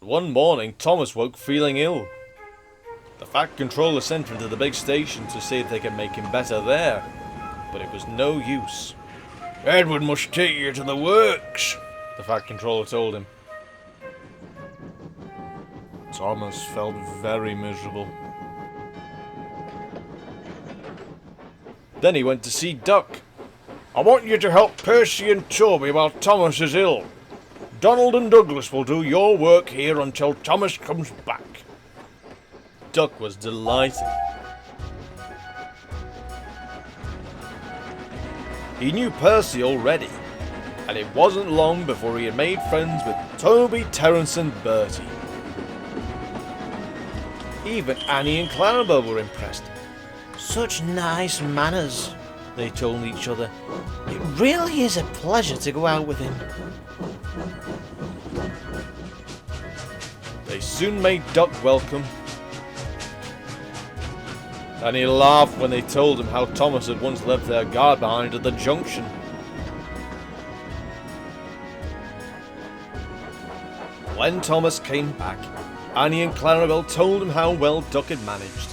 One morning, Thomas woke feeling ill. The Fat Controller sent him to the big station to see if they could make him better there, but it was no use. "Edward must take you to the works," the Fat Controller told him. Thomas felt very miserable. Then he went to see Duck. "I want you to help Percy and Toby while Thomas is ill. Donald and Douglas will do your work here until Thomas comes back." Duck was delighted. He knew Percy already, and it wasn't long before he had made friends with Toby, Terence and Bertie. Even Annie and Clarabelle were impressed. "Such nice manners," they told each other. "It really is a pleasure to go out with him." They soon made Duck welcome, and he laughed when they told him how Thomas had once left their guard behind at the junction. When Thomas came back, Annie and Clarabelle told him how well Duck had managed.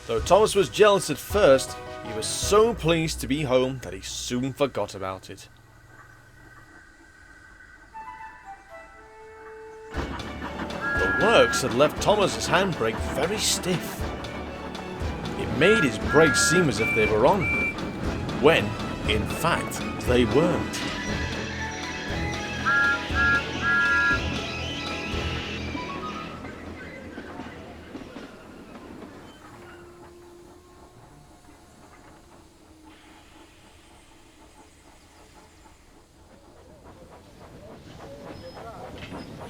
Though Thomas was jealous at first, he was so pleased to be home that he soon forgot about it. The works had left Thomas's handbrake very stiff. It made his brakes seem as if they were on, when, in fact, they weren't.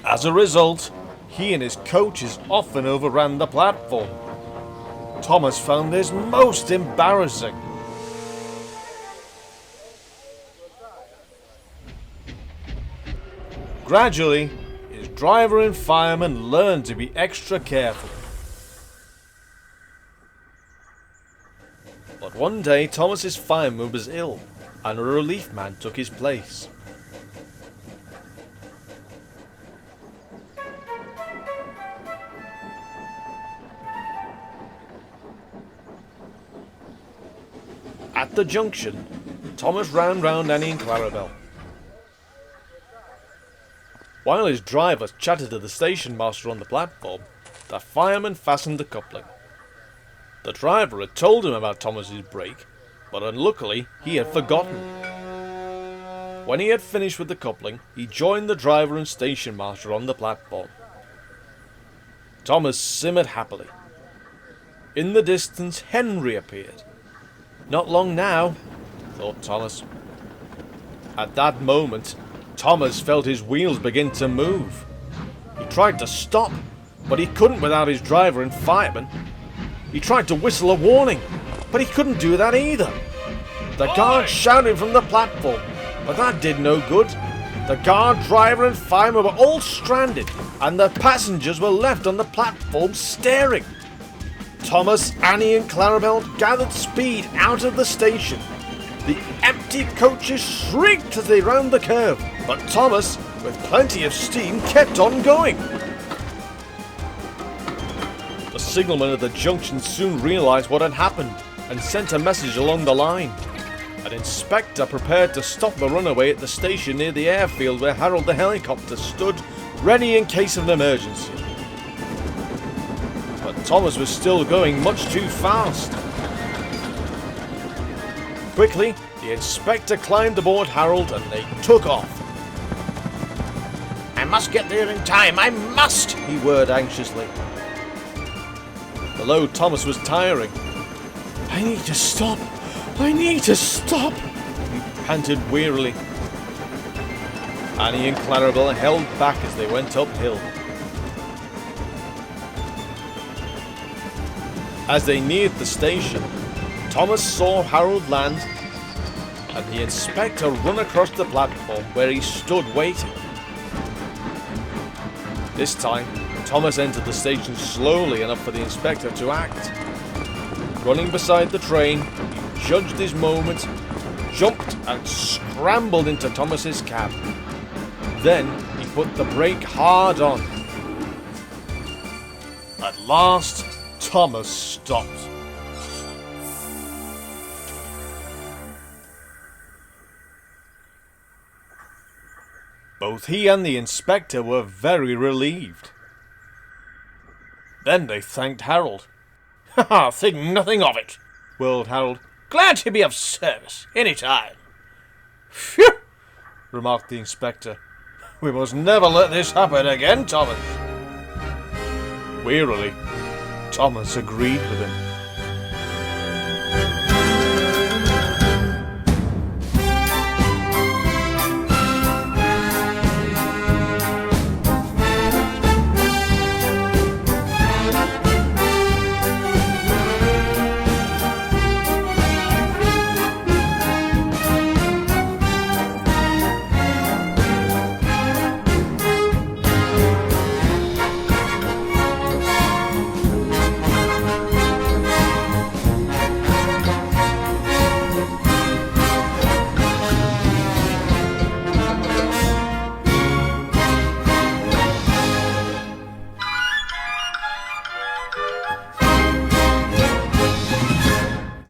As a result, he and his coaches often overran the platform. Thomas found this most embarrassing. Gradually, his driver and fireman learned to be extra careful. But one day, Thomas's fireman was ill, and a relief man took his place. At the junction, Thomas ran round Annie and Clarabelle. While his driver chatted to the station master on the platform, the fireman fastened the coupling. The driver had told him about Thomas's brake, but unluckily he had forgotten. When he had finished with the coupling, he joined the driver and station master on the platform. Thomas simmered happily. In the distance, Henry appeared. "Not long now," thought Thomas. At that moment, Thomas felt his wheels begin to move. He tried to stop, but he couldn't without his driver and fireman. He tried to whistle a warning, but he couldn't do that either. The guard shouted from the platform, but that did no good. The guard, driver and fireman were all stranded, and the passengers were left on the platform staring. Thomas, Annie and Clarabelle gathered speed out of the station. The empty coaches shrieked as they rounded the curve, but Thomas, with plenty of steam, kept on going. The signalman at the junction soon realised what had happened and sent a message along the line. An inspector prepared to stop the runaway at the station near the airfield where Harold the helicopter stood, ready in case of an emergency. But Thomas was still going much too fast. Quickly, the inspector climbed aboard Harold and they took off. "I must get there in time, I must!" he whirred anxiously. Below, Thomas was tiring. "I need to stop! I need to stop!" he panted wearily. Annie and Clarabelle held back as they went uphill. As they neared the station, Thomas saw Harold land and the inspector run across the platform where he stood waiting. This time, Thomas entered the station slowly enough for the inspector to act. Running beside the train, he judged his moment, jumped and scrambled into Thomas's cab. Then he put the brake hard on. At last, Thomas stopped. Both he and the inspector were very relieved. Then they thanked Harold. "Ha ha, think nothing of it," whirled Harold. "Glad to be of service, any time." "Phew!" remarked the inspector. "We must never let this happen again, Thomas." Wearily, Thomas agreed with him.